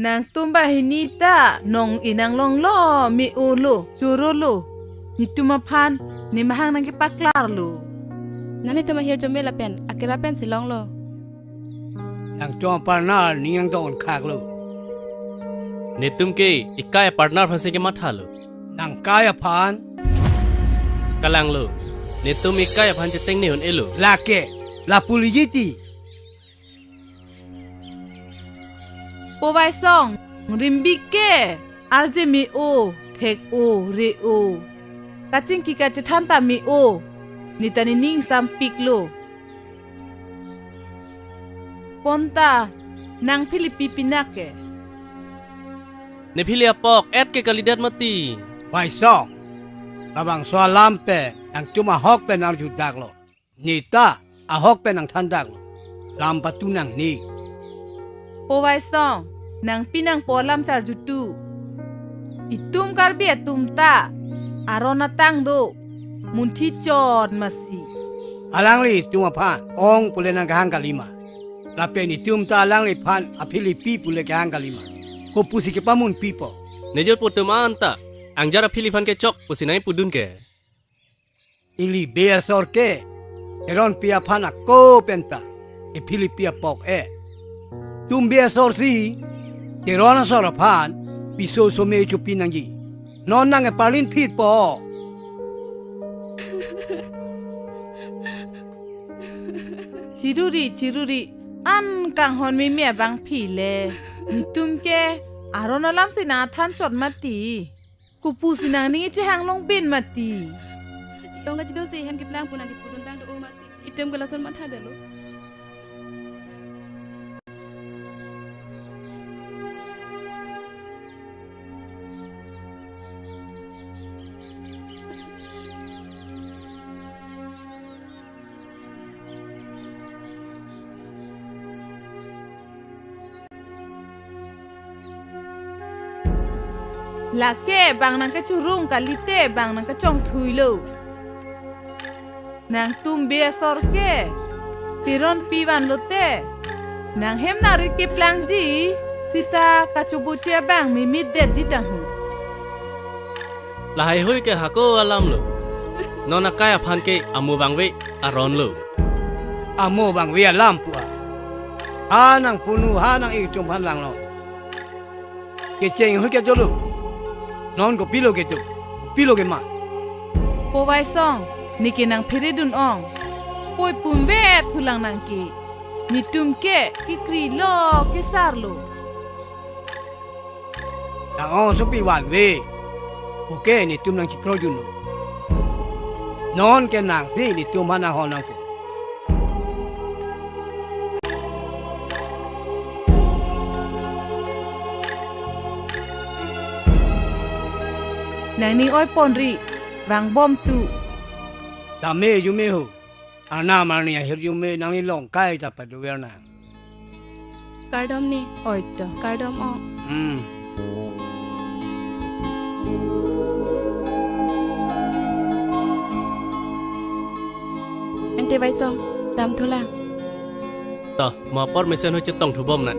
Nang tumba hinita nong inang long lo mi ulo churo lo ni tumapan ni mahang nang kipaklar lo. Nani tuma hir jome lapen akirapen silong lo. Nang tuang partner niyang don khak lo. Nitum ke ikaya partner phase ke matha lo. Nang kaya phan Kalang lo. Nitum ikaya phan cheteng ni hon elo. lake la pulijiti. Powai song rimbike arje mi o thek o re o. Kacing ki kacetan ta mi o. Nitani ning sampik lo. Ponta nang Filipi pinake. Ne phili apok et ke kalidat mati. Bai song. Babang soa lampe nang cuma hok pe nang judak lo. Nita a hok pe nang tandak lo. Lampa tu nang ni. Powai song nang pinang polam char jutu. Itum karbi atum ta. Arona tang do. Munti chod masi. Alang li cuma phan ong pule nang kahang kalima. Lape ni tum ta alang li phan a Filipi pule kahang kalima. Ko pusi ke pamun pipo. Nejol putum anta. Angjara phili phan ke chok pusinai pudun ke. Ili bea sorke. Eron pia phan a ko penta. E Filipi a pok e. Tum bea sorsi. Eron a sora phan. Piso so me chupi nangi. Non nang e palin pit po. Chiruri an kang hon mi mia bang phi le. Nitum ke arona lam sina than chot mati. Kupu sinang ni che hang long bin mati. Yong ga jido se hen ki plang punan di pudun bang do o masi. Item gala son matha dalo. Lake bang nang ka churung kalite bang nang ka chong thui lo. Nang tum bea sorke. Tiron piwan lote. Nang hem narit ke plang ji. Sita kacubuche bang mimit det ji tang hu. Lahai hui ke hako alam lo. Nona kaya phan ke amu bangwe aron lo. Amo bang wea lampu a. Ha nang punu ha nang i tum phan lang lo. Ke cheng hu ke jolu. Non ko pilo ke tu. Pilo ke ma. Powai song niki nang phiridun ong. Poi pumbe thulang nang ki. Nitum ke kikri lo ke sar lo. Nang on so pi wan we. Oke ni tum nang chi kro jun lo. Non ke nang si ni tum mana ho nang ko. Nang ni oi ponri bang bom tu. Da me yu me ho. Ana ma ni hir yu me nang ni long kai ta pa do wer na. Kardom ni. Oi to. Kardom o. Ente vai song. Tam thula. Ta ma por mesen ho chetong thu bom na.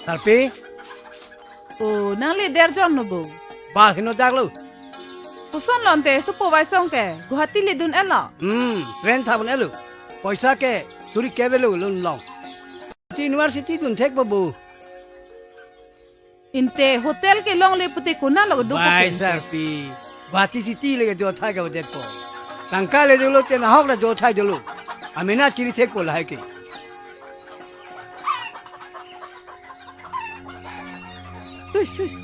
Tarpi Oh nang le der jon no bo. ba hino dak lo. Puson lonte su powai song ke. Guhati le dun elo. Tren tha bon elu. Paisa ke suri ke be lo lon long. University dun thek ba bu. Inte hotel ke long le pute kuna lo do Bai ko. sarpi. Bati city le ke jo thai ka det ko. Tangka le jo lo te na hok la jo thai jo lo. Amina chiri thek ko lai ke. Shush.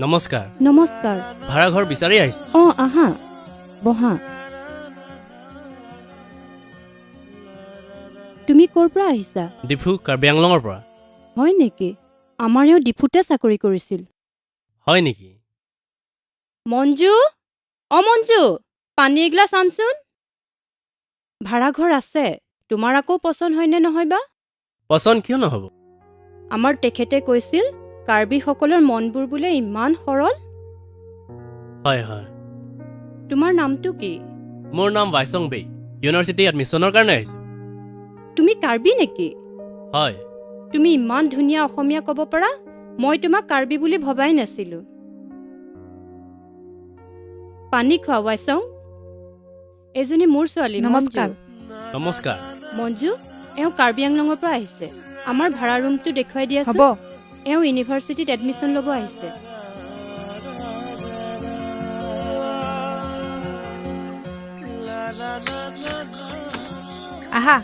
নমস্কাৰ নমস্কাৰ ভাড়াঘৰ বিচাৰি আহিছে আহা বহা তুমি ক'ৰ পৰা আহিছা ডিফু কাৰ্বি আংলঙৰ পৰা হয় নেকি আমাৰ এওঁ ডিফুতে চাকৰি কৰিছিল হয় নেকি মঞ্জু মঞ্জু পানী এগিলাচ আনচোন ভাড়াঘৰ আছে তোমাৰ আকৌ পচন্দ হয়নে নহয় বা পচন্দ কিয় নহ'ব আমাৰ তেখেতে কৈছিল কাৰ্বিসকলৰ মনবোৰ বোলে ইমান সৰল হয় হয় তোমাৰ নামটো কি মোৰ নাম ভাইচং বেই ইউনিভাৰ্চিটি এডমিশ্যনৰ কাৰণে আহিছে তুমি কাৰ্বি নেকি হয় তুমি ইমান ধুনীয়া অসমীয়া ক'ব পাৰা মই তোমাক কাৰ্বি বুলি ভবাই নাছিলো পানী খোৱা ভাইচং এজনী মোৰ ছোৱালী নমস্কাৰ নমস্কাৰ মঞ্জু এওঁ কাৰ্বি আংলঙৰ পৰা আহিছে আমাৰ ভাড়া ৰুমটো দেখুৱাই দিয়াচোন হ'ব এওঁ ইউনিভাৰ্চিটিত এডমিশ্যন ল'ব আহিছে আহা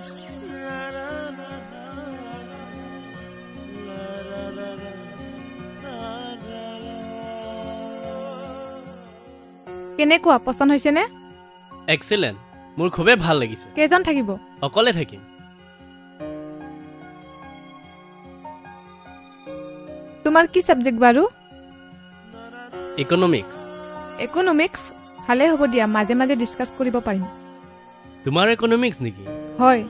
কেনেকুৱা পচন্দ হৈছেনে এক্সিলেণ্ট মোৰ খুবেই ভাল লাগিছে কেইজন থাকিব অকলে থাকিম তোমাৰ কি ছাবজেক্ট বাৰু ইকনমিক্স ইকনমিক্স ভালে হ'ব দিয়া মাজে মাজে ডিছকাছ কৰিব পাৰিম তোমাৰ ইকনমিক্স নেকি হয়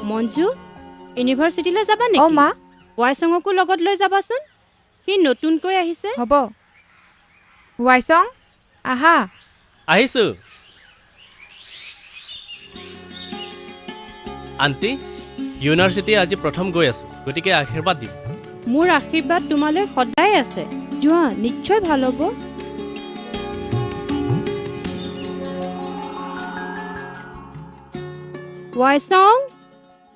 মঞ্জু ইউনিভাৰ্চিটিলৈ যাবা অ নেকি মা ৱাইচঙকো লগত লৈ যাবাচোন সি নতুনকৈ আহিছে হ'ব ৱাইচং আহা আহিছো আণ্টি ইউনিভাৰ্চিটি আজি প্ৰথম গৈ আছো গতিকে আশীৰ্বাদ দিম মোৰ আশীৰ্বাদ তোমালৈ সদায় আছে যোৱা নিশ্চয় ভাল হ'ব ৱাইচং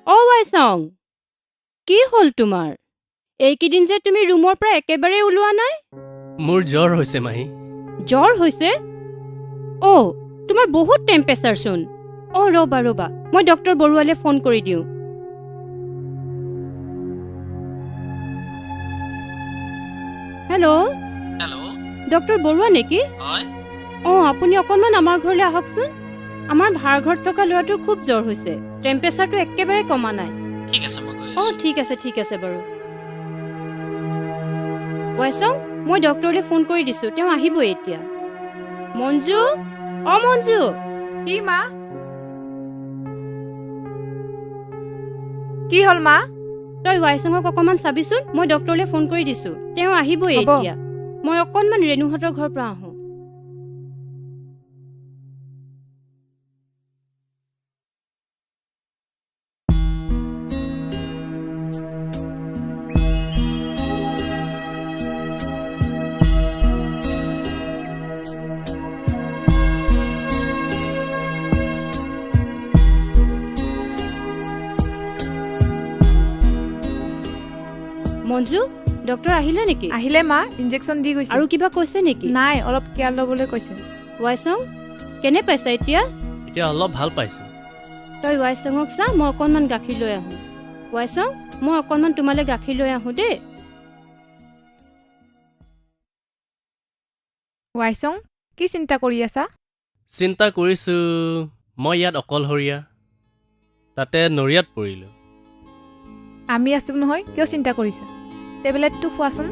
ৱাইচং কি হ'ল তোমাৰ এইকেইদিন যে তুমি ৰুমৰ পৰা একেবাৰে ওলোৱা নাই মোৰ জ্বৰ হৈছে মাহী জ্বৰ হৈছে তোমাৰ বহুত টেম্পাৰেচাৰ চোন ৰ'বা মই ডক্টৰ বৰুৱালে ফোন কৰি দিওঁ হেল্ল' ডক্টৰ বৰুৱা নেকি আপুনি অকণমান আমাৰ ঘৰলৈ আহকচোন আমাৰ ভাড়াঘৰত থকা ল'ৰাটোৰ খুব জ্বৰ হৈছে টেম্পাৰেচাৰটো একেবাৰে কমা নাই ঠিক আছে বাৰু ৱাইচং মই ডক্টৰলৈ ফোন কৰি দিছো তেওঁ আহিবই এতিয়া মঞ্জু মঞ্জু কি মা কি হ'ল মা তই ৱাইচঙক অকণমান চাবিচোন মই ডক্টৰলৈ ফোন কৰি দিছো তেওঁ আহিবই হ'ব। এতিয়া মই অকণমান ৰেণুহঁতৰ ঘৰৰ পৰা আহোঁ মঞ্জু ডক্টৰ আহিলে নেকি আহিলে মা ইনজেকশ্যন দি গৈছে আৰু কিবা কৈছে নেকি নাই অলপ কেয়াৰ ল'বলৈ কৈছে ৱাইচং কেনে পাইছা এতিয়া এতিয়া অলপ ভাল পাইছো তই ৱাইচঙক চা মই অকণমান গাখীৰ লৈ আহোঁ ৱাইচং মই অকণমান তোমালৈ গাখীৰ লৈ আহোঁ দেই ৱাইচং কি চিন্তা কৰি আছা চিন্তা কৰিছো মই ইয়াত অকলশৰীয়া তাতে নৰিয়াত পৰিলো আমি আছো নহয় কিয় চিন্তা কৰিছা টেবলেটটো খোৱাচোন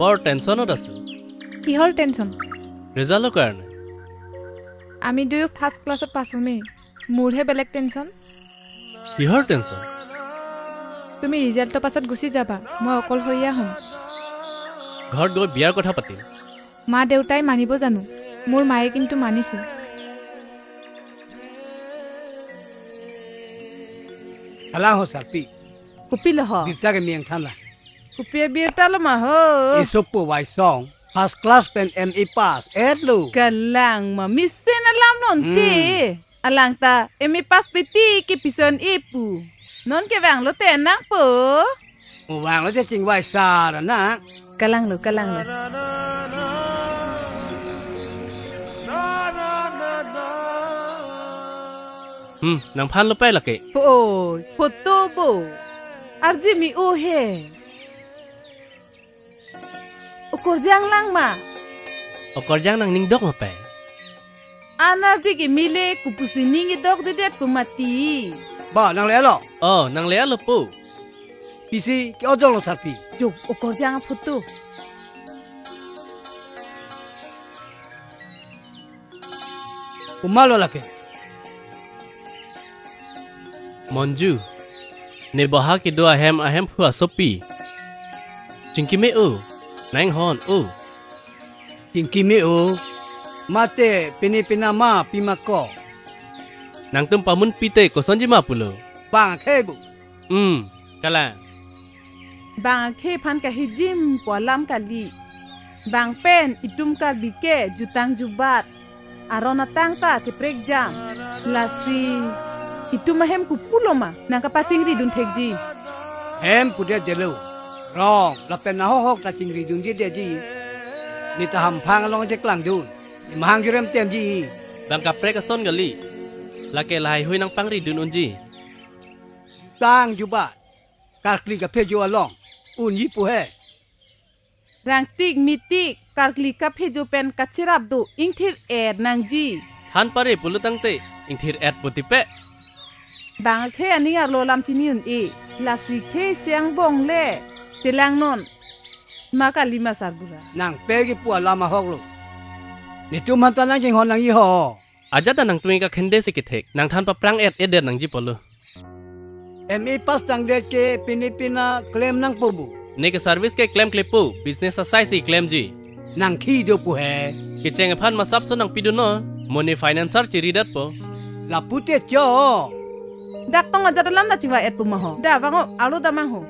বৰ টেনশ্যনত আছো কিহৰ টেনশ্যন ৰিজাল্টৰ কাৰণে আমি দুয়ো ফাৰ্ষ্ট ক্লাছত পাছ হ'মেই মোৰহে বেলেগ টেনশ্যন কিহৰ টেনশ্যন তুমি ৰিজাল্টৰ পাছত গুচি যাবা মই অকলশৰীয়া হ'ম ঘৰত গৈ বিয়াৰ কথা পাতিম মা দেউতাই মানিব জানো মোৰ মায়ে কিন্তু মানিছিল Alang ho sapi. kupi lah ho Birta ke miang than la. kupi birta lo mah ho Isopo wai song. First class pen ME pass. Lu. galang mah misen alam non ti alang ta emi pas piti ki pison ipu non ke bang lo tenang po Wang lo je ching wai sa da na. galang lo nang phan lo pe la ke po foto bo arji mi o he ukor jang lang ma okor jang nang ning dok ma pe anarji ki mile kupusi ningi dok de det pumati Ba nang le lo. nang le lo pu Pisi ke ojong lo sapi. jok ukor jang foto Umalo la ke. monju ne baha ki do ahem phua sopi chingki me o nang hon o King kimi o. Mate pini pinama pimako. nang tum pamun pite ko sonji ma pulo Bang kebu. kala bang khe phan ka hijim polam kali bang pen itum ka bike jutang jubat arona tang ta te prek jam lasi itum mahem ku puloma nang ka pacing ri dun thekji Hem pude delu. Rong la pen na ho hok ta ching ri jung ji de ji. Ni ta ham phang long je klang dun. Ni mahang jurem tem ji. bang ka pre ka son gali la ke lai hui nang pangri dun unji Tang juba. Karkli ka phejo along. Un yi pu he. rang tik mitik karkli ka phejo pen ka chirap do ingthir ed nang ji han pare pulu tangte ingthir at puti pe bang khe ani ar lo lam chiniun e lasi khe siang bong le silang non ma ka lima sargura Nang pegi pu alama hok lo. Ni tu man ta nang jing hon nang yi ho. aja da nang tuing ka khende se ki thek nang than pa prang et eder nang ji polo ME pas tang de ke pinipina claim nang pubu. ne ke service ke claim klipu business sa sai si claim ji Nang khi jo pu he. ki cheng phan ma sap so nang pidu no money financer chi ridat po La pute cho. dak tong aja dalam na chiwa et pumaho da bango alo damang ho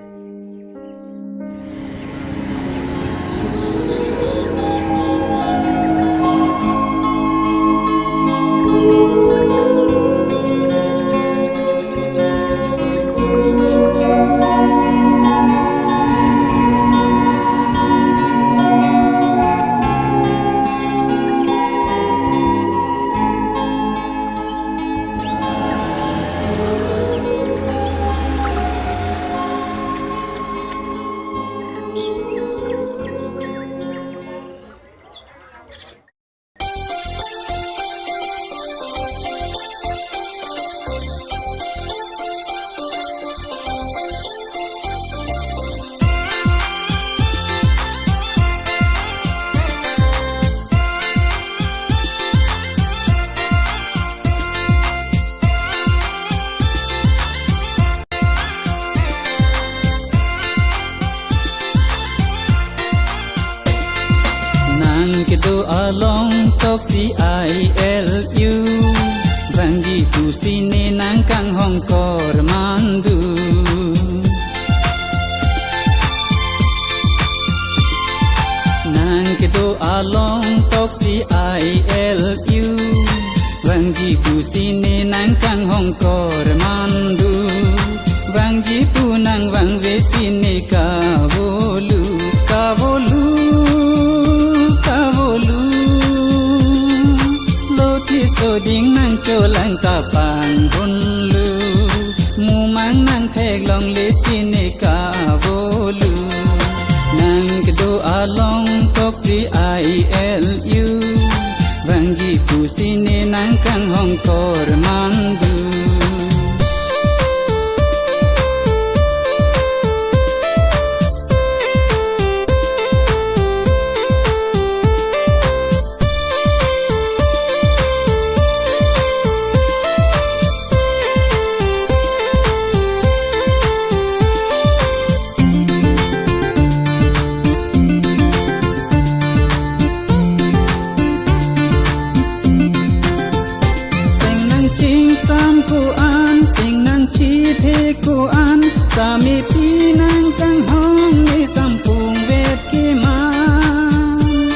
along tok CILU Bangji pusine nang kang hong kor mandu Nang kedo along tok CILU Bangji pusine nang kang hong kor mandu Bangji punang bang vesine kavolu kavolu so ding nang cholang tapang hunlu mumang nang thek long le sine ka bolu nang kedo along tok CILU bangji pusine nang kang hong kor mandu สามีพี่นางกังห้องในสัมพุงเวทกีมัน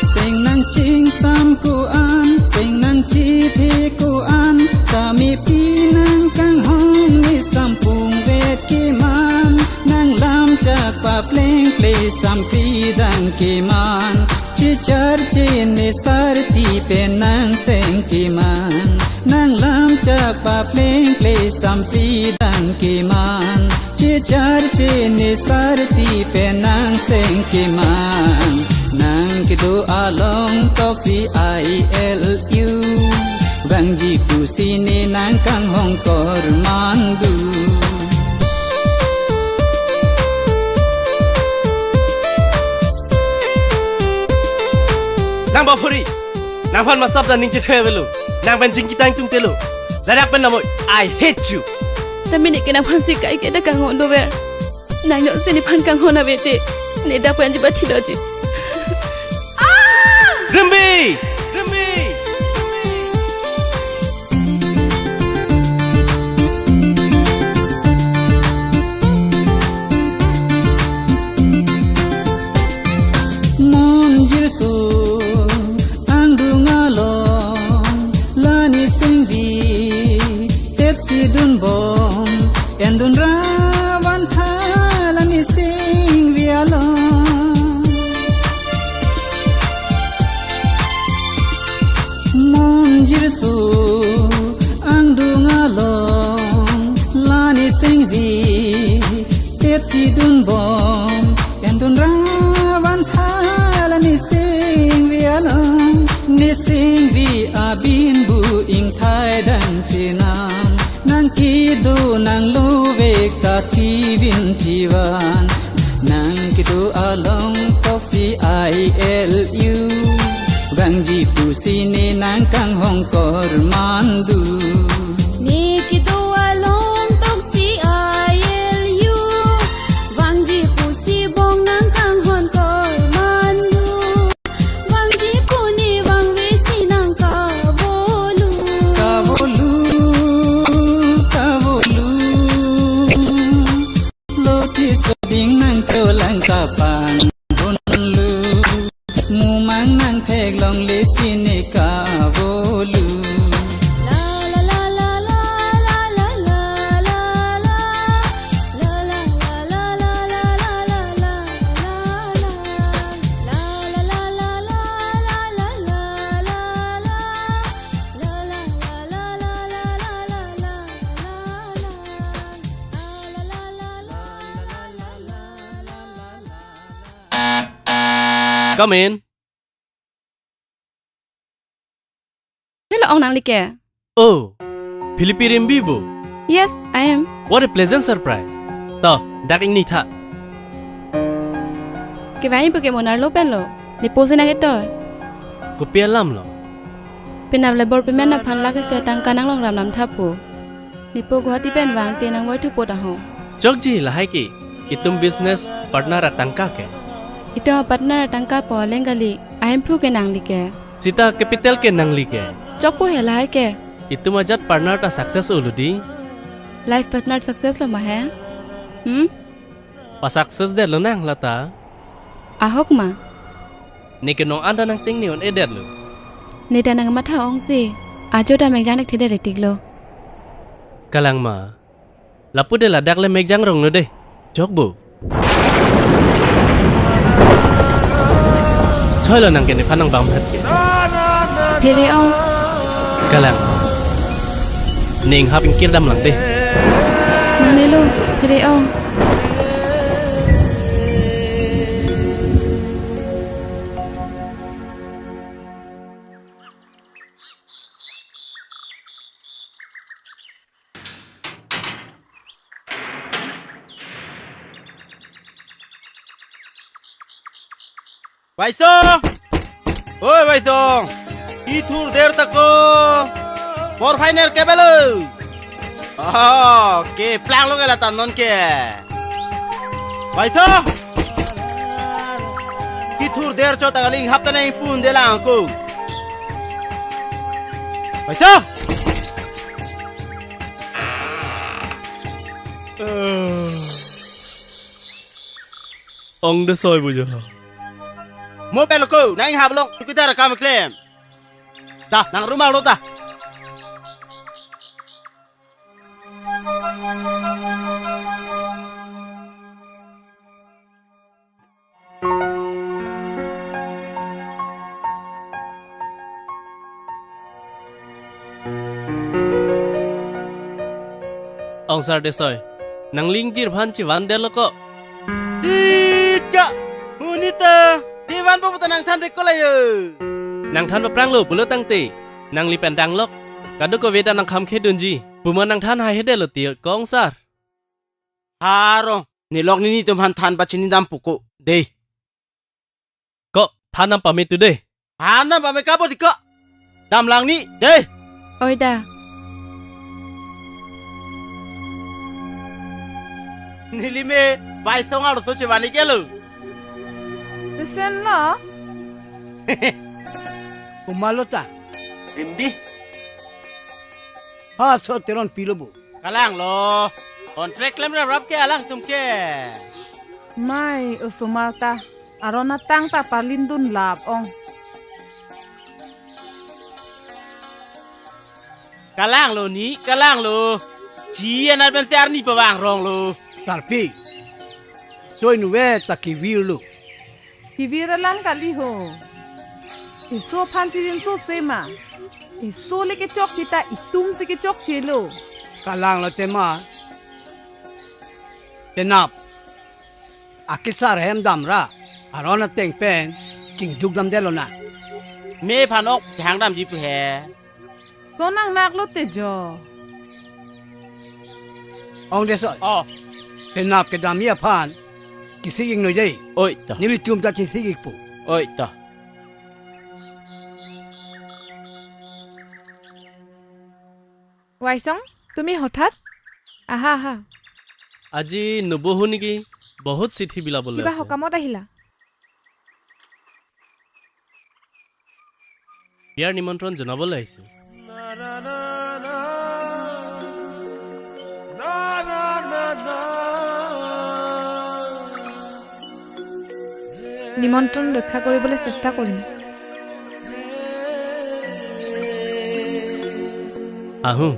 เสียงนางจิงซ้ำกูอ่านเสียงนางจีที่กูอ่านสามีพี่นางกังห้องในสัมพุงเวทกีมันนางลำจากป่าเพลงเพลงสัมพีดังกีมันจิจาร์จีในสารที่เป็นนางเสียงกีมันนางลำจากป่าเพลงเพลงสัมพีดังกีมันจิจาร์จีในสารที่เป็นนางเสียงกีมันนางกิดูอาลงตอกซีไอเอลยูบังจีปูซีในนางกังห้องกอร์มันดู นางบอพูรีนางพันมาซับดันนิงจิเทเวลูนางเป็นจิงกิตังตุงเตลูและรักเป็นนามวย I hate you Tapi ni kena panci kai kena kangon do ber. Nang yo sini pan kangon na bete. Ni dah pan jibat tidak je. Rimbi Rimbi Monjir su angdungalong lani singvi tetsi dun bom endun rawan thalani singvi along Monjir su angdungalong lani singvi tetsi dun bom endun rawan ni sing vi abin bu ing thai dan chinam nang ki du nang lu ve ka ti vin tiwan nang ki du along tok si I L U bang ji pu si ni nang kang hong kor mandu Ni kitu along tok si I L U Wang ji pu si bong nang kang hon kor mandu Wang ji pu ni wang we si nang ka bolu kavolu lo ti so ding nang to lang ka pan hun lu mu mang nang thek long le si ni kavolu La la la la la la la la la la La la la la la la la la la La la la la la la la la la La la la la la la la la la Come in Hello, Ong Nang Like. Oh Philippi Rimbi bo Yes, I am. What a pleasant surprise To daking ni tha Kevani Pokemon lo pelo. Depose na geto. Ko pia lam lo Pinam labor pimen na phan la ke se tang kanang long ram nam thapu. Nipo Guwahati pen wang tenang wai thu pot ho. Jogji lahai ki itum business partner atangka ke Ito partner tangka po lengali. I am Phu ke Nang Like. Sita capital ke nangli ke Chokpo helai ke. Itu majat partner ta success uludi Life partner success lo ma hai. pa success de lo nang lata Ahok ma. ni ke nong anda nang ting ni on eder lo Ni ta nang ma tha ong si. Ajo ta meg janek thede re tik lo. kalang ma lapu de la dak le meg jang rong no de jok bo choi lo nang ke ni phanang bam hat ke Phele ong. kalang ning hap in kir dam lang de Nang ni lo. Phele ong. Vai Song! Oi Vai Song! Itur der tako! Por final ke belu! Oh, ke plan lo ke latan non ke. Vai Song! Itur der cho tagaling hap ta nei pun de lang ko. Vai Song! Ông đã soi bây giờ. Mau peluk kau, naik hab long, kita rekam klaim. Dah, nang rumah lo dah. Ông sar đã soi. Nang ling jir phan chi van del ko. Tidak, Munita, Diwan pun nang than dek kolay. Nang than ba prang lo pulo tang te. Nang li pen dang lok. Kado ko veta nang kham khe dunji. Puma nang than hai hede lo ti kong sar. Haro, ni lok ni tum than bacini dam puku. Deh. Ko than nam pamit tu de. Hana ba me kapo dikok. Dam lang ni, deh. Ôi đà, Ni lime, bai song alo so chewani ke lo. Sen lo. Umalota. Rimdi. Ha so teron pilobu. Kalang lo. Kontrak klaim rap ke alang tum ke. Mai usumalta. Arona tang ta palindun lap ong. Kalang lo ni, kalang lo. Jian ar ben siar ni pawang rong lo. Tarpi. Doi nuwe takiwilu. Hivira lang kali ho. Iso panjirin so sema. Iso leke chok kita itum sike chok chelo. Kalang la tema. Tenap. Akisar hem damra. Arona teng peng. King duk dam delo na. Me phanok thang dam ji pu he. So nang nak lo te jo. Ong deso. Oh, Tenap ke damia pan. Kisiging no jay. oi ta. Nili tum ta kisigik pu. Oi ta. Waisong, তুমি হঠাৎ আহা আহা আজি নবহু নেকি বহুত চিঠি বিলাবলৈ কিবা আছে সকামত আহিলা বিয়াৰ নিমন্ত্ৰণ জনাবলৈ আহিছো নিমন্ত্ৰণ ৰক্ষা কৰিবলৈ চেষ্টা কৰিম আহো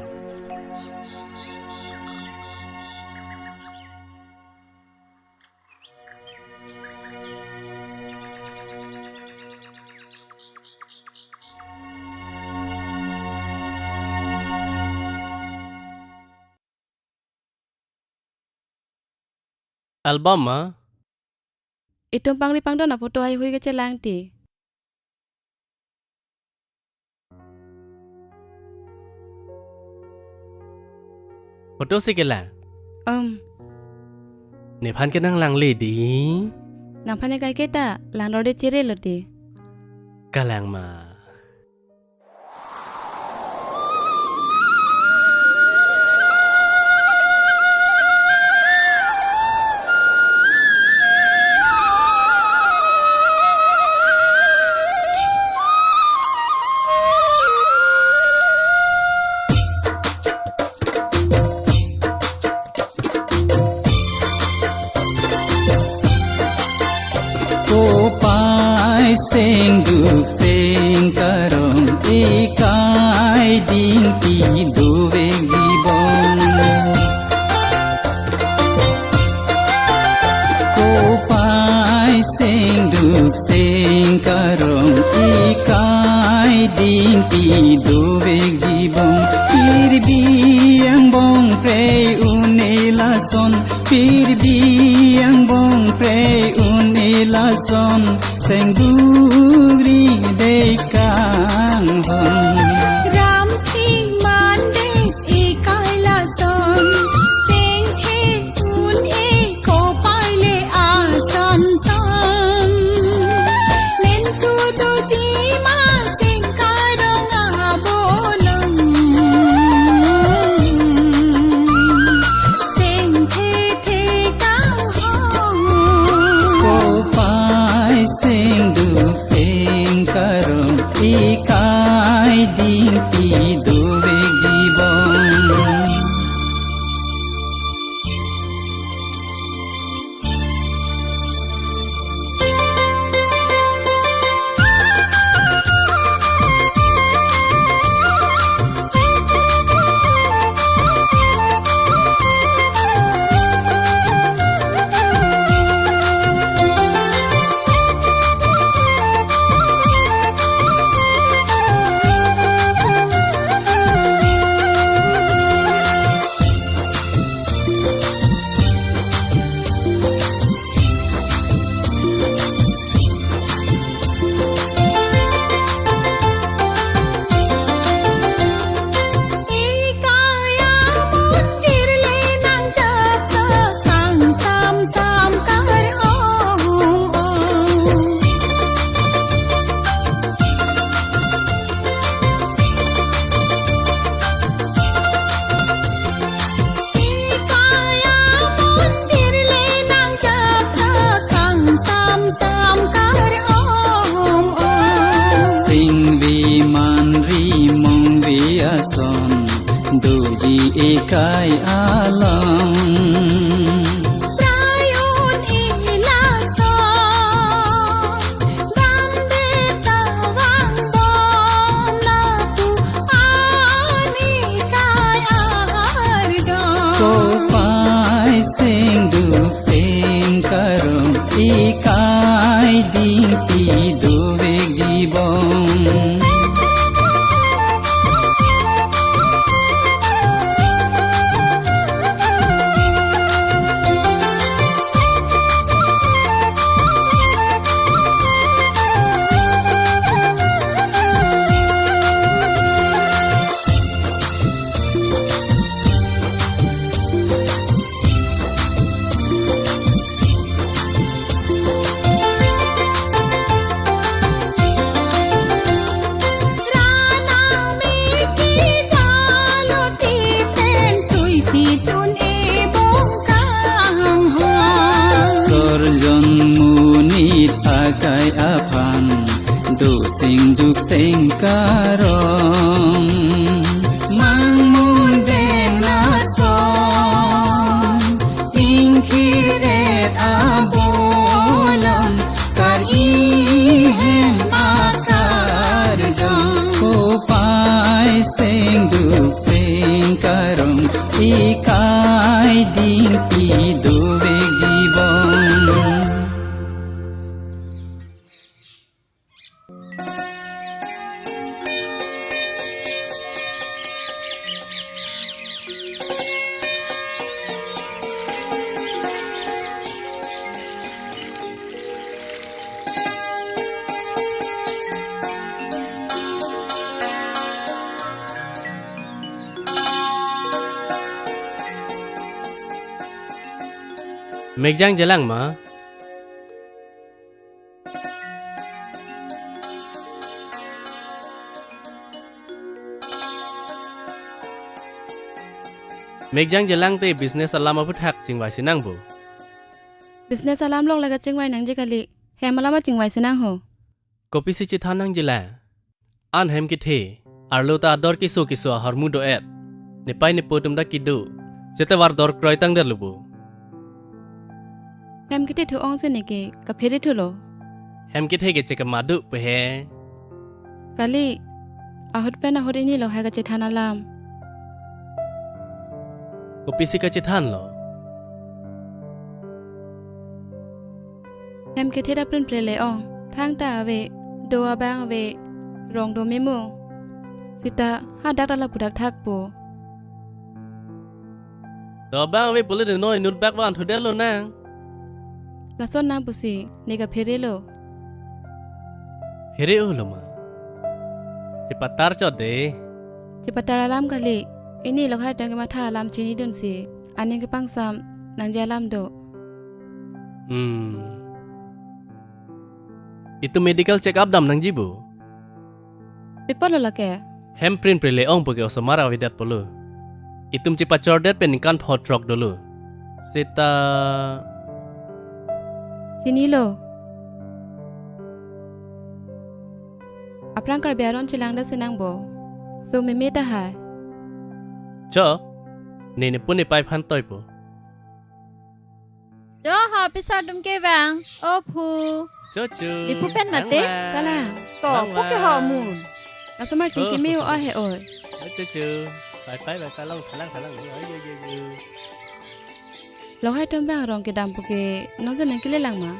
album mah Itong panglipang doon na foto ay huy ka lang ti. foto si kela ne phan ke nang lang le di Nang panagay kita, lang rode tire lo ti. kalang ma Sing duk sing karong ikai ding ti duwe jibon ko pai sing duk sing karong ikai ding ti duwe jibon pirbi ang bong pre unela son pirbi ang bong pre unela son Sengduri dekang hon Ram thi man de ikai la son Seng the un e ko pai le a son son Men tu tu ji ma seng karong a bolong Seng the kang hong Ko pai sing duk sing karong ikai khir et abolom kar I hem akar jong ko pai sing du sing karong ikai ding pi do bek jibon Megjang jalang ma. Megjang jalang te business alam apa thak jingwai sinang bu. business alam long laga chingwai nang je kali hem alama chingwai sinang ho Kopi si chithanang jila. An hem kithe. Arlo ta dor kiso harmu do et. Nepai ne potum da kidu. Jete war dor kroy tang der lubu. hem kite thu ong se ne ke ka pheri thu lo Hem kithe ke cheka madu pe he. kali ahot pe na hori ni lo ha ga che thana lam Kopi si ka chithan lo. hem kite da pren pre le ong thang ta ave do abang ave rong do memo sita ha dak la pudak thak po Do bang we pole de noi nut back wan thu der lo nang. la son na pusi ne ka pheri lo Here o lo ma. Si patar cho de. che patara lam kali ini lo ha tang ma tha lam chini dun si aning ke pang sam nang ja lam do Itu medical check up dam nang jibu. people lo ke Hem print prele ong poke osomara vidat polo. Itum cipa cordet penikan pot rock dulu. Sita chini lo aprang kar biaron chilang da sinang bo so me meta hai cho. Nene pune pai phan toy po. Jo ha pisa dum ke bang. O phu. Cho chu. Di pu pen mate. kala To poke hormone. asomar chingki me o he oi Cho chu. Pai long thalang. Yo. lo hai tom bang rong ke dam pu ke no se nang ke le lang ma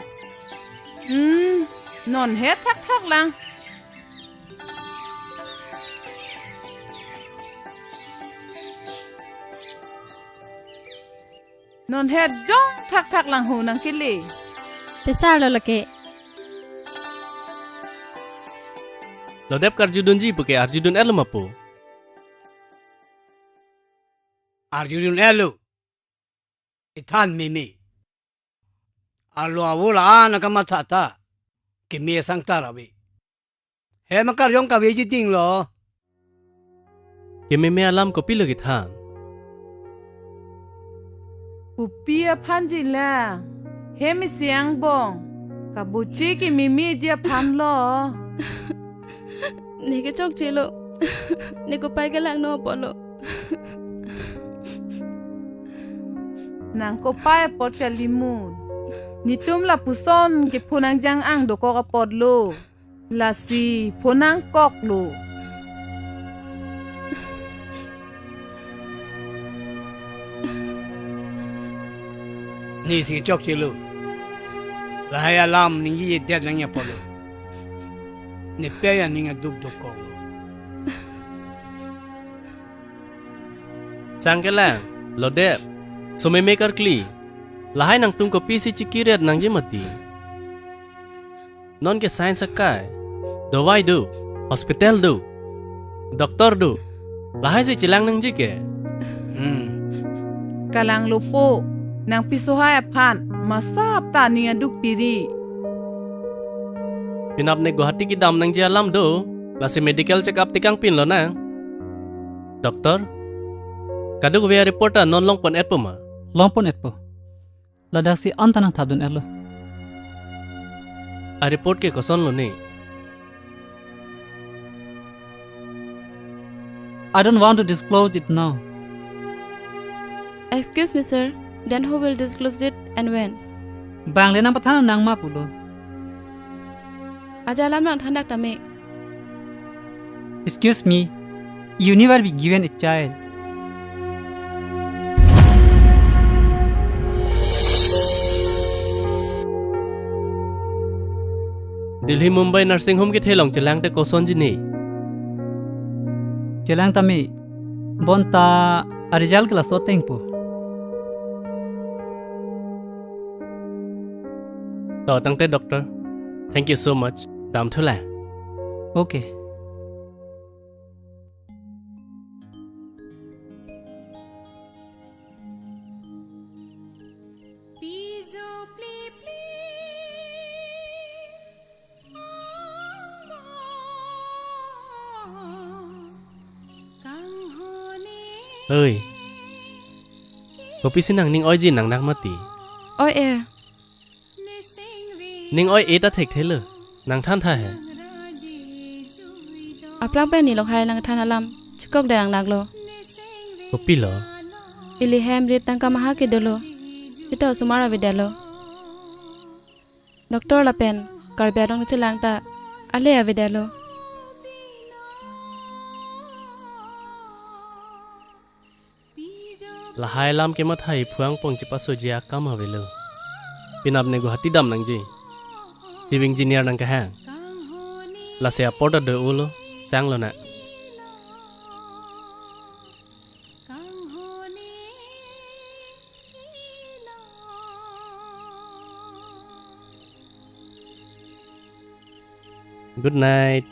Non het thak lang. Non het dong thak lang ho nang kili. Pisa lo lake. Lo dep karjudun ji poke arjudun elma po. Arjun elo ithan mimi arlo awula nakamata ta kimi sang tarabi he makar yong ka veji ting lo Ke me alam kopi lo githan. Pupia phanji la. Hemi siang bong. Kabuchi ki mimi jia phan lo. ne ke chok che lo ne ko pai ke lang no polo Nang ko pae pot ka limun. Nitum la puson ke punang jang ang do ko ka pot lo. La si punang kok lo. ni si chok chilu la haya lam ni ye det nang ya polo ni pe ya ni duk ko Sangkelang lo dep. So me maker kli. Lahai nang tung kopi si cikiret nang jemati. Non ke science kai. Dawai do. Hospital do. Doktor do. Lahai si cilang nang jike. Kalang lupo. Nang pisuhai phan. Masap ta ni duk piri. Pinap ne Guwahati ki dam nang jalam do. Lasi medical check up tikang pin lo nang. Doktor. Kaduk via reporter non long pon et poma. Lompon etpo. Ladak si antanang thabdun elo. A report ke koson lo ni. I don't want to disclose it now. excuse me sir Then who will disclose it and when? Bang le nang pathana nang ma pulo. Aja alam nang thandak tame. Excuse me. You never be given a child. Delhi Mumbai nursing home ke thelong chelang te koson jini. Chelang tami bonta arijal kala soteng po. To tangte doctor. Thank you so much. Dam thula. Okay. Piso pli pli kang hone Ơi. Kopi sinang ning oi jin nang nak mati. Oi e. ne sing ve Ning oi e ta thek thele. Nang than tha hai. raji jui do Aplang pe ni lok hai nang than alam. Chikok dang nak lo. ne sing ve Kopi lo. Ili hem rit tang kamaha ke dolo. Sita sumara vidalo. Doktor la pen karbya dong chelang ta ale avidalo. Lahai lam ke mathai phuang pong chi paso jia kam havelo. Pinap ne Guwahati dam nang ji. Chief engineer nang ka hang. La se aporta de ulo sang lo na. kang hone Good night.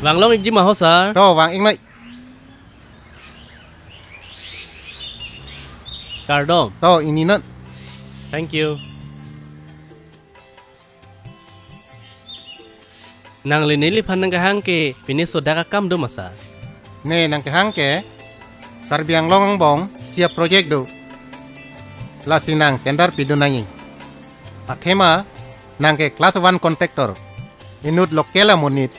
Vàng long ik ji ma ho sir. To wang ing mai. Cardom. To ini nan. Thank you. Nang le nili phan nang ka hang ke finish so da ka kam do masa. Ne nang ke hang ke. Tarbiang long bong siap project do. La sinang tender pidu nangi. Athema nang ke class 1 contractor. Inut lokela monit.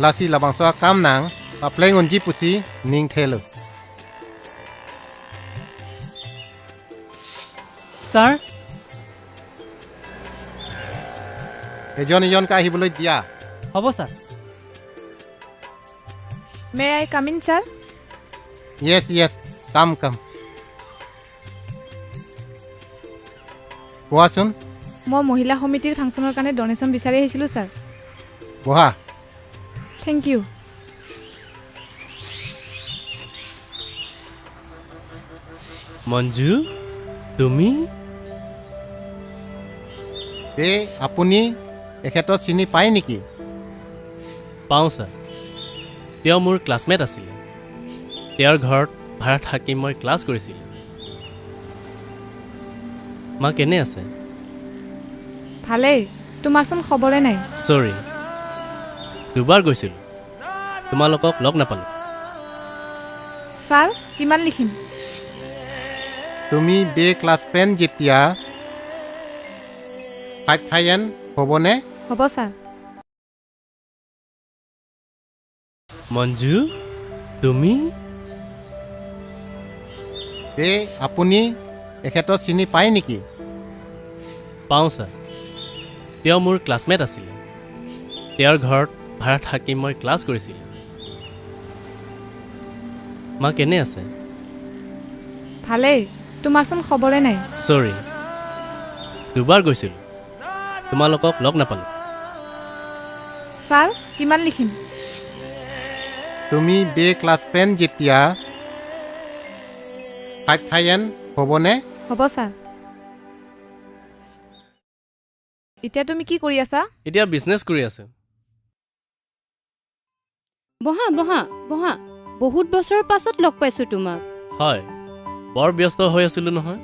Lasi labang soa kam nang apply ngonji pusi ning thelo. Sir, Ejon ka আহিবলৈ দিয়া. hobo sir. May I come in, sir? Yes, come. কোৱাচোন মই মহিলা সমিতিৰ ফাংচনৰ কাৰণে donation বিচাৰি আহিছিলোঁ, sir. বহা থেংক ইউ। মঞ্জু তুমি আপুনি এখেতক চিনি পায় নেকি? পাওঁ ছাৰ তেওঁ মোৰ ক্লাছমেট আছিলে তেওঁৰ ঘৰত ভাড়া থাকি মই ক্লাছ কৰিছিলোঁ মা কেনে আছে ভালেই তোমাৰচোন খবৰে নাই চৰি দুবাৰ গৈছিলোঁ তোমালোকক লগ নাপালোঁ ছাৰ কিমান লিখিম তুমি বে ক্লাছ ফ্ৰেণ্ড যেতিয়া 5,000 হ'বনে? হ'ব ছাৰ মঞ্জু তুমি আপুনি এখেতক চিনি পায় নেকি? পাওঁ ছাৰ তেওঁ মোৰ ক্লাছমেট আছিলে তেওঁৰ ঘৰত ভাড়া থাকি মই ক্লাছ কৰিছিলোঁ মা কেনে আছে ভালেই তোমাৰচোন খবৰে নাই চৰি দুবাৰ গৈছিলোঁ তোমালোকক লগ নাপালোঁ ছাৰ কিমান লিখিম তুমি বে ক্লাছ ফ্ৰেণ্ড যেতিয়া 5,000 হ'বনে? হ'ব ছাৰ এতিয়া তুমি কি কৰি আছা এতিয়া বিজনেছ কৰি আছোঁ বহা বহা বহা বহুত বছৰৰ পাছত লগ পাইছো তোমাক হয় বৰ ব্যস্ত হৈ আছিলোঁ নহয়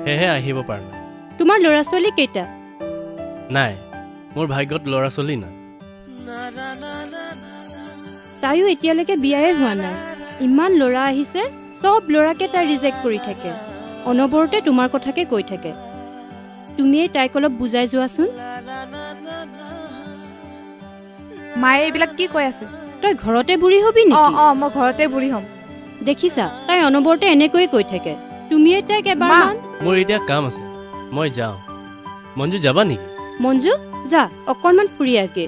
সেয়েহে আহিব পৰা নাই তোমাৰ ল'ৰা ছোৱালী কেইটা নাই মোৰ ভাগ্যত ল'ৰা ছোৱালী নাই তাইও এতিয়ালৈকে বিয়াই হোৱা নাই ইমান ল'ৰা আহিছে চব ল'ৰাকে তাই ৰিজেক্ট কৰি থাকে অনবৰতে তোমাৰ কথাকে কৈ থাকে তুমিয়ে তাইক অলপ বুজাই যোৱাচোন মায়ে এইবিলাক কি কৈ আছে তই ঘৰতে বুঢ়ী হবি নেকি মই ঘৰতে বুঢ়ী হ'ম দেখিছা তাই অনবৰতে এনেকৈয়ে কৈ থাকে তুমিয়ে তাইক এবাৰমান মোৰ এতিয়া কাম আছে মই যাওঁ মঞ্জু যাবা নেকি মঞ্জু যা অকণমান ফুৰি আগে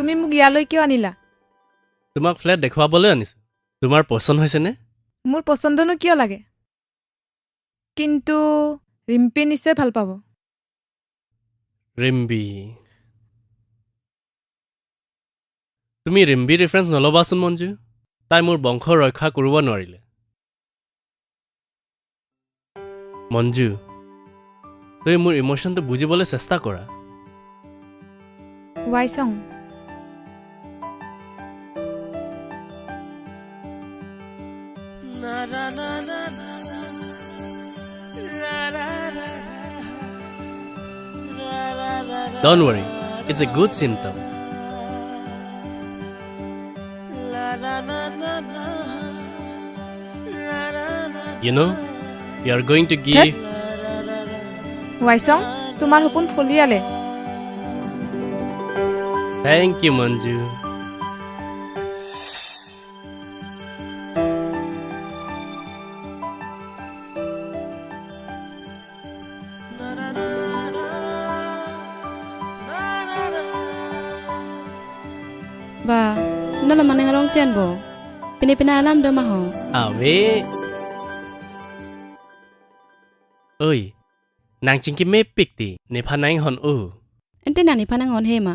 তুমি মোক ইয়ালৈ কিয় আনিলা তোমাক ফ্লেট দেখুৱাবলৈ আনিছোঁ তোমাৰ পচন্দ হৈছেনে মোৰ পচন্দনো কিয় লাগে কিন্তু ৰিম্পী নিশ্চয় ভাল পাব ৰিম্বি তুমি ৰিম্বি ৰেফাৰেঞ্চ নল'বাচোন মঞ্জু তাই মোৰ বংশ ৰক্ষা কৰিব নোৱাৰিলে মঞ্জু তুমি মোৰ ইম'শ্যনটো বুজিবলৈ চেষ্টা কৰা ৱাইচং Don't worry, it's a good symptom. You know, you are going to give... ৱাইচং তোমাৰ সপোন ফলিয়ালে Thank you, Manju. Ba, nala maneng rong chen bo. Pini alam do maho. Awe. Oi, nang chingki me pikti, ne phanang hon o. Ente nani panang on he ma.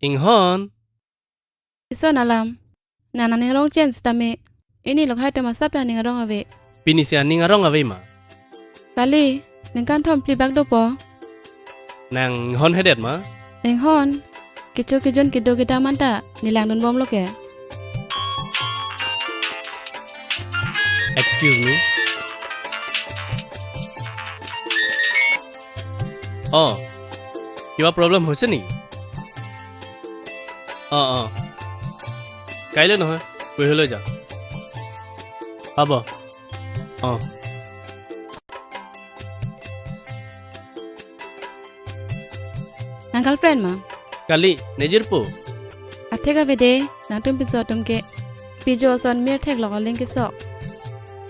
Ing hon. Iso nalam. Nana neng rong chen stame. Ini lokai te masap na neng rong ave. Pini si aning arong ave ma. Kali, neng kan thom pli bag do po. Nang hon hedet ma. Neng hon. Kijon kido kita manta nilang don bom loke. Excuse me. Oh, kiba problem hoise ni? Kaile নহয় কইহলৈ যা হ'ব Uncle friend ma. Kali nejir po. Athega bede na tum piso tum ke pijo son mir thek lo ling ke so.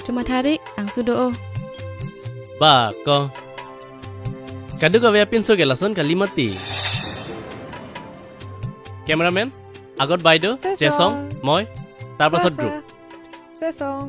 Cuma thari ang sudo o. Ba ko. Kadu ka vea pinso ke lason kali mati. Cameraman agot baido Jesong moi tar pasot group. Sesong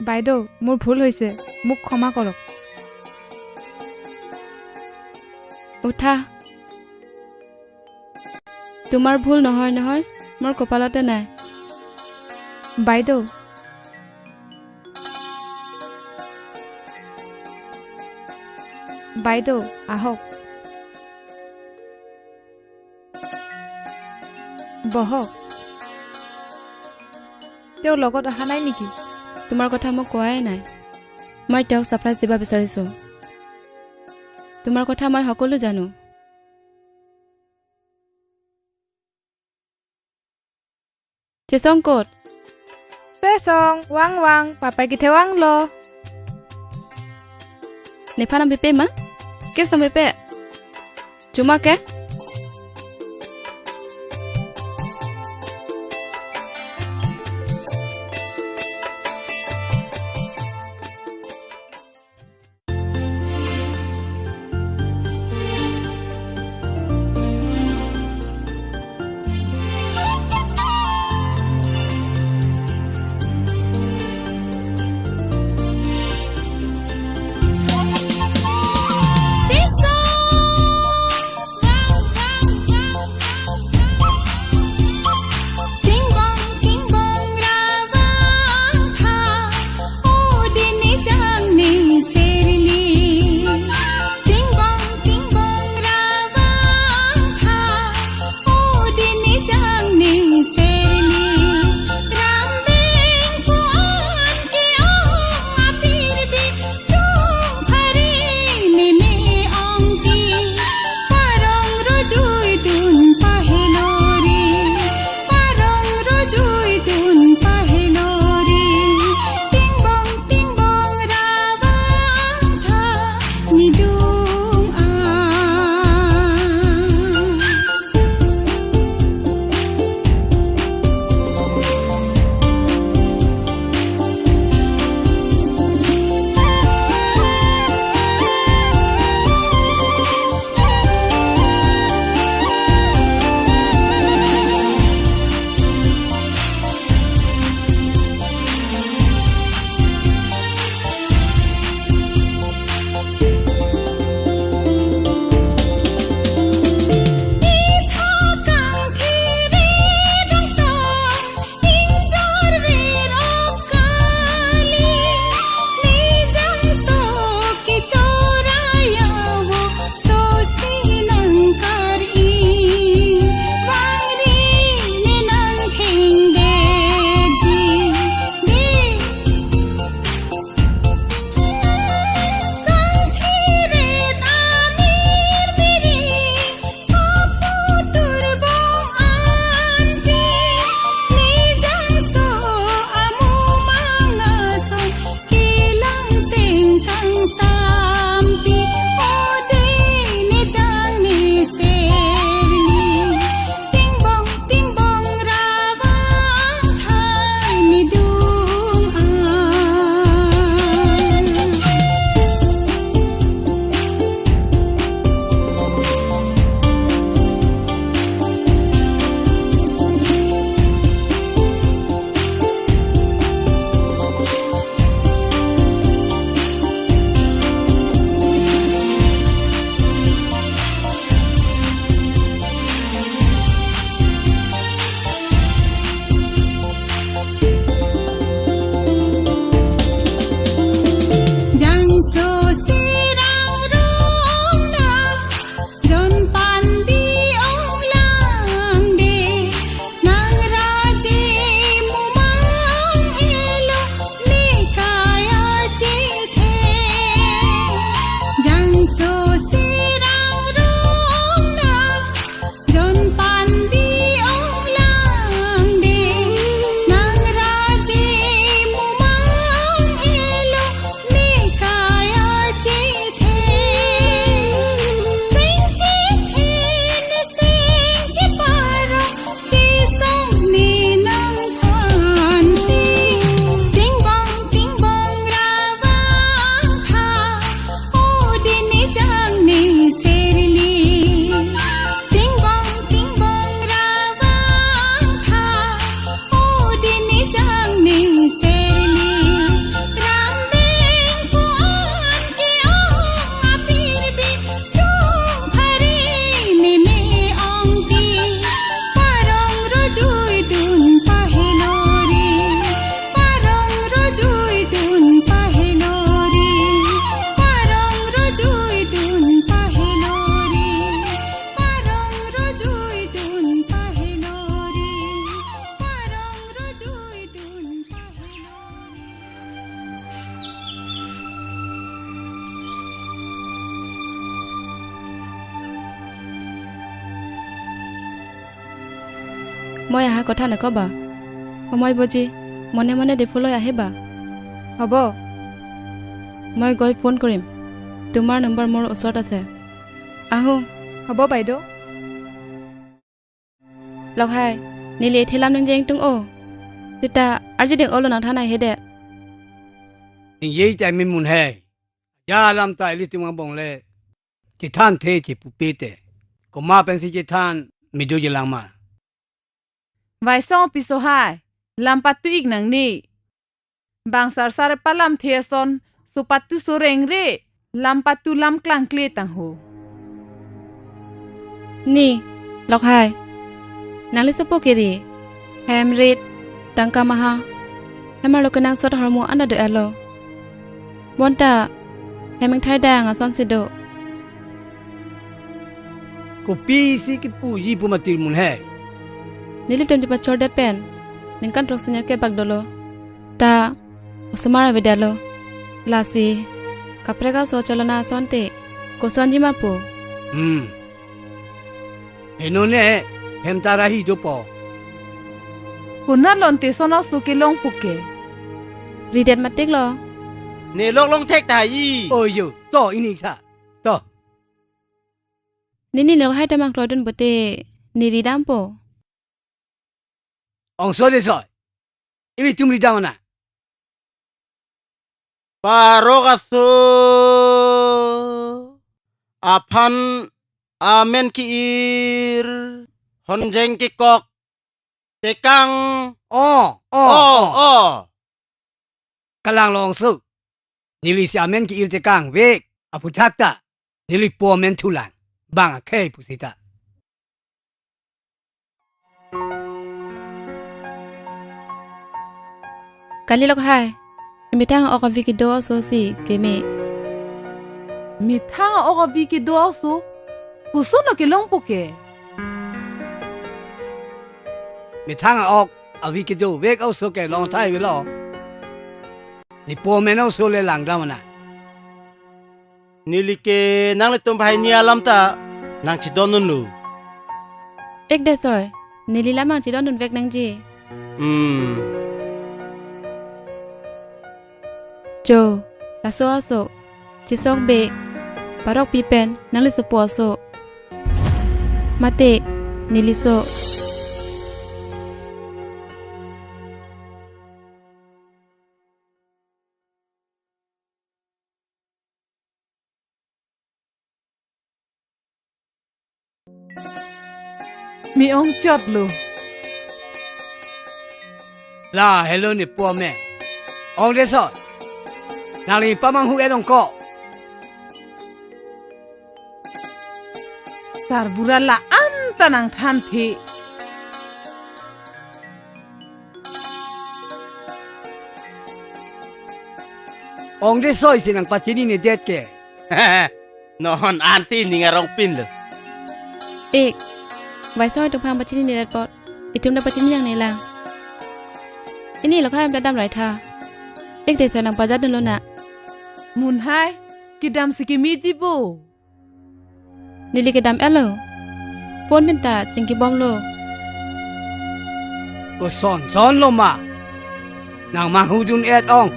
বাইদেউ মোৰ ভুল হৈছে মোক ক্ষমা কৰক উঠা তোমাৰ ভুল নহয় নহয় মোৰ কপালতে নাই বাইদেউ আহক বহক তেওঁ লগত অহা নাই নেকি তোমাৰ কথা মই কোৱাই নাই মই তেওঁক সাৰপ্ৰাইজ দিব বিচাৰিছো তোমাৰ কথা মই সকলো জানো চেচং ক'ত Pesong, wang, papai kita wang lo. Nepa nam bepe ma? Kes nam bepe? Cuma ke? মই আহা কথা নকবা সময় বুজি মনে মনে ডেফলৈ আহিবা হ'ব মই গৈ ফোন কৰিম তোমাৰ নম্বৰ মোৰ ওচৰত আছে আহোঁ হ'ব বাইদেউ লগাই নিলি থেলাম নং জেং তুং sita arji ding olo nang thana hede Ning yei tai min mun hai. Ya lam tai li timang bong le. Ki than the ki pu pe te. Ko ma pen si ki than mi do je lang ma. Vai song pi so hai. Lam patu ik nang ni. Bang sar sar palam thea son. So patu so reng re. Lam patu lam klang kle tang ho. ni lokhai nali sopo kiri hem red tangka maha hemar lokenang sot hormo anda do elo bonta hemeng thai dang ason sido Ko pi si ki pu yi pu ma tir mun hai. nili tem di pachor det pen ningkan trok sinyal ke bag dolo ta osmara vedalo lasi kaprega so cholona sonte ko sonji ma po Eno ne hem ta ra hi do po. Kuna lon te sono su ke long puke. ridet matik lo Ni lok long tek ta yi. Oh yo, to ini sa. To. nini lo hai tamang rodun bote niri dampo Ong so de so. Ini tum ri da mana. Parogaso. Aphan amen ki ir. Honjeng ki kok. Tekang. Oh. Kalang long su. Nili si amen ki ir te kang vek. Apu thakta. Nili po men thulang. Bang a kei pu sita. kali lok hai mitang okavi ki do so si keme Mi thang o vi ki do su. Kusuno ke long puke. Mi thang a ok. Avi ki do vek au so ke long thai vi lo. Ni po men au so le lang da mana. Nilike nang le tum bhai ni alam ta. Nang chi don nu. ek de soy nili lamang chi don dun vek nang ji jo la so so chi sok be parok pi pen nang le so po so mate nili so Mi ong chot lo. La hello ni po men. Ong de so. Nang li pa mang hu e dong ko. Sar bura la an tanang than the. Ong de so si nang patini ni det ke. Non anti ni ngarong pin lo. ek vai soy tu phang pachini ni dat pot itum da pachini yang nei lang ini lok hai am dadam lai tha ek de soy nang pajat dun lo na Mun hai. Kidam sikimi jibo. nili ke dam elo phone bin ta chingki bom lo Ko son lo ma. Nang mang hu dun et ong.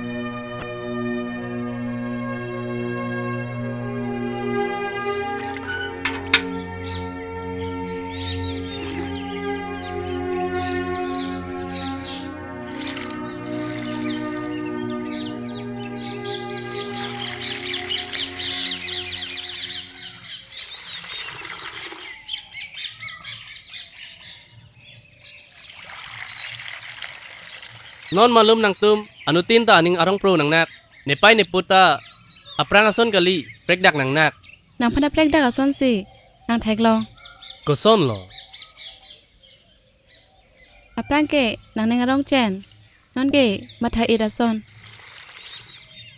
Non malum nang tum anutin ta aning arong pro nang nak. Nepai ne puta aprang ason kali prek dak nang nak. nang phana prek da ka son si nang thaik lo Ko son lo. aprang ke nang neng arong chen non ke matha ida son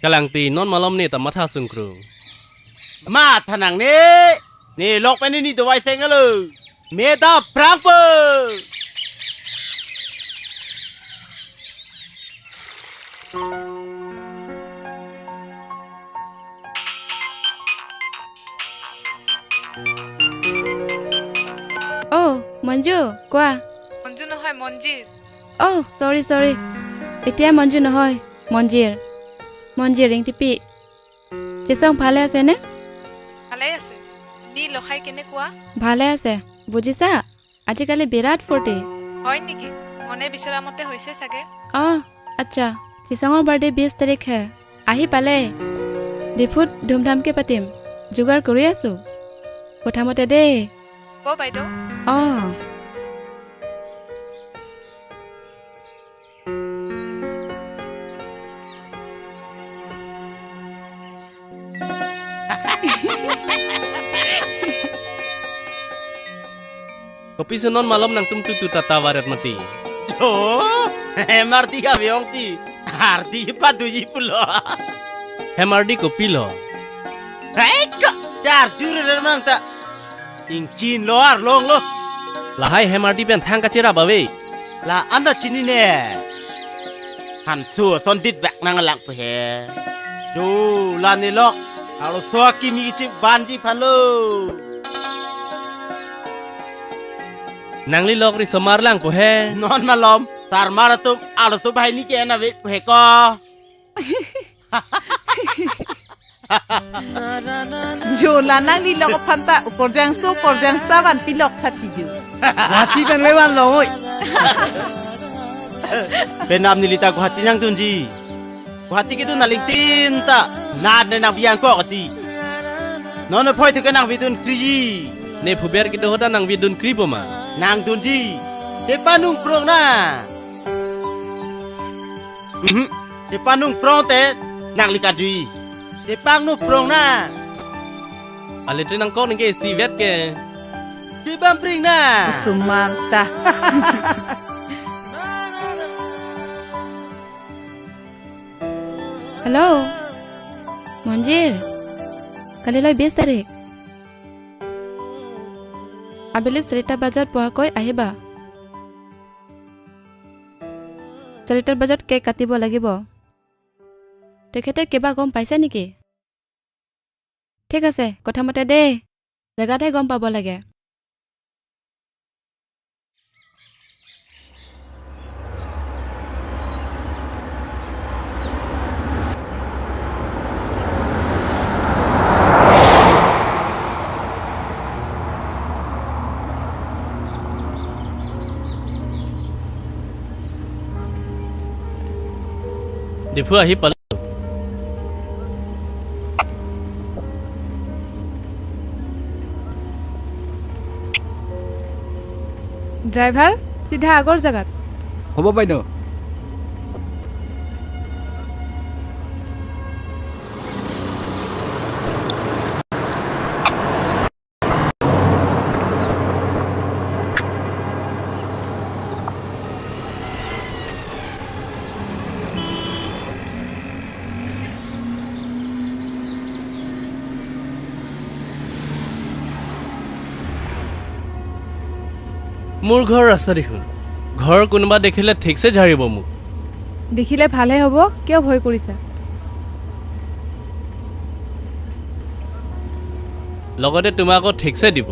Kalang ti non malom ni ta matha sung kru. Ma thanang ni. Ni lok pe ni tu wai seng lo. Me da prang pe. oh manju kwa Manju নহয় মঞ্জিৰ oh sorry এতিয়া মঞ্জু নহয় মঞ্জিৰ ring টিপি চেচং ভালে আছে নে ভালে আছে নি লখাই কেনেকুৱা ভালে আছে বুজিছা আজিকালি বিৰাট ফূৰ্তি হয় নেকি মনে বিচৰা মতে হৈছে চাগে আচ্ছা চেচঙৰ বাৰ্থডে 20 তাৰিখে আহি পালে ডিফুত ধুমধামকে পাতিম যোগাৰ কৰি আছো কথামতে দেই বাইদেউ Kopi senon malam nang tum tata waret mati. MRT ka biong ti. Arti pa tuji pulo. MRT kopi lo. Ka, jar jure man ta. Ing chin lo ar long lo. Lahai MRT pen thang ka cera bawe. La anda chini ne. Han su son dit bak nang lak pe. Du la ni lok. Alo so ki mi chi banji phalo. Nang li lok ri somar lang po he. Non malom. Tar mara tum alo so bhai ni ke na ve pe ko. Jo lanang ni lok phanta korjang sa ban pilok thati ju. Guwahati pen lewan lo oi. Benam nilita Guwahati nang tunji. Guwahati kitu naling tinta. Nad na nang biang ko ati. Non na phoi tu ke nang vidun kriji. Ne phuber kita hoda nang vidun kribo ma. Nang tunji. Te panung prong na. Te panung prong te nang likadui. Te pang nu prong na. Ale tu nang ko nang ke si vet ke. Te bam pring na. Sumanta. Hello' Manjir কালিলৈ 20 তাৰিখ আবেলি 4টা বজাত পোৱাকৈ আহিবা 4টা বজাত cake কাটিব লাগিব তেখেতে কিবা গম পাইছে নেকি ঠিক আছে কথামতে দেই জেগাতহে গম পাব লাগে Difu ahi pal. ড্ৰাইভাৰ সিধা আগৰ জাগাত হ'ব বাইদেউ মোৰ ঘৰ ৰাস্তা দেখোন ঘৰ কোনোবা দেখিলে ঠিকছে ঝাৰিব মোক দেখিলে ভালে হ'ব কিয় ভয় কৰিছা লগতে তোমাকো ঠিকছে দিব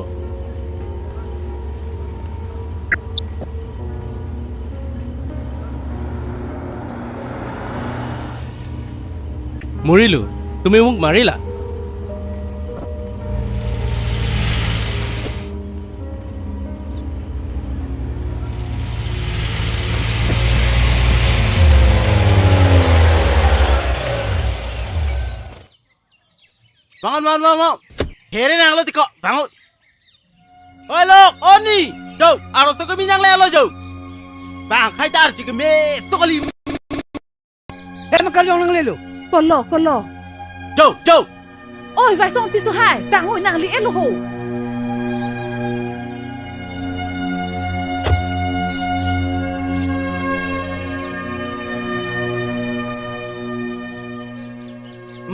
মৰিলো তুমি মোক মাৰিলা Bangun. Here nang lo tiko, bangun. Oi lo, oni. Jauh, aro tu kami nang le lo jauh. Bang, khai tar jik me tu kali. Makar jong nang lelo. Kolo. Jauh. Oi, vai song pisu hai. Tang hoi nang li elo ho.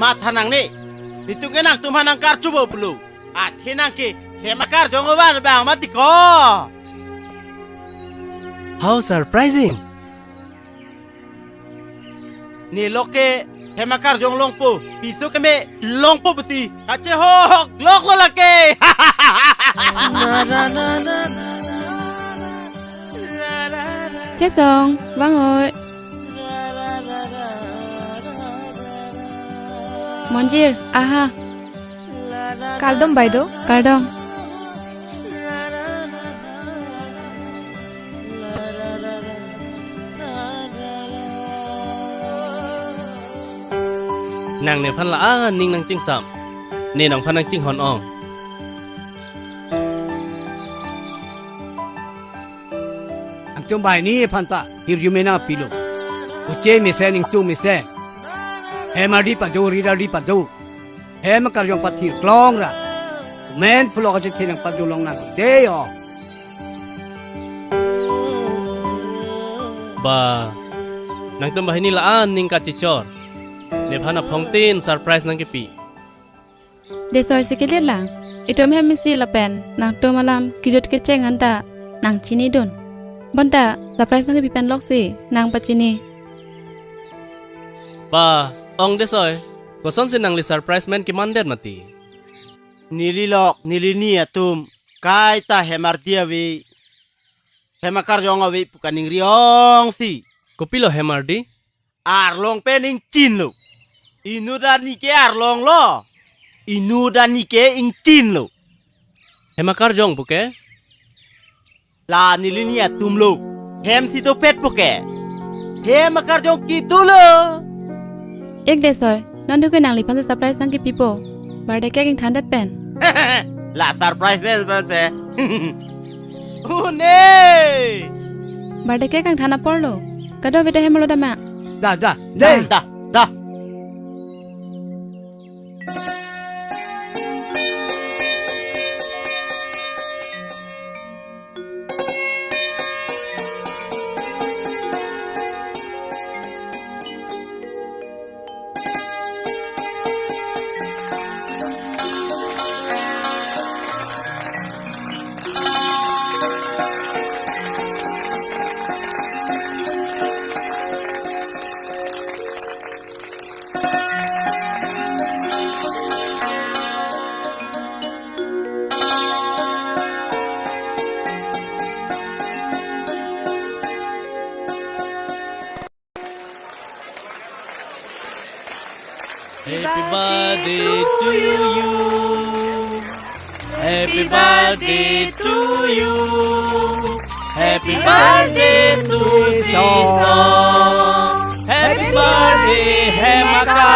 Mata nang ni. Itu kenang tu manang kar cuba bulu. Nang ke, makar jong ban bang mati ko. How surprising Ni loke, makar jong longpo. Pisu keme longpo beti. Ache ho, lok lo lake. Chết xong, vâng rồi মঞ্জিৰ আহা কালদম বাইদেউ কাৰ্ডম nàng này phan lã ninh nàng chinh sạm nên nàng phan nàng chinh hòn ong ang tung bay ni phanta hirjumena pilo uche mi se ning tu mi se he ma di pa do ri da di pa do he ma kar yong pa thi klong ra men phulo ka chi nang pa do long nang de yo ba nàng tâm bahini lã ninh ka chichor ne phana phongtin surprise nang ke pi de soy sikile lang itom hem si la pen nang to malam kijot ke cheng anta nang chini don banta surprise nang ke pi pen lok si nang pa chini ba ong de soy ko son sin nang li surprise man ki mandet mati Nililok, nilini atum, kai ta hemar dia we. Hemakar jong awe pukaning riong si. ko pilo hemardi Arlong pening chin lo. Inu dan nike arlong lo. Inu dan nike ing chin lo. hemakar jong buke La nilini atum lo. Hem si to pet puke. Hemakar jong kitu lo. ek de soy non thu ke nang li phan surprise nang ke pipo birthday cake ing thandat pen La surprise be. Une. birthday cake ang thana porlo kado beta hemolo dama da Da, de da. happy birthday to you happy birthday to you happy birthday to Song happy birthday hemakar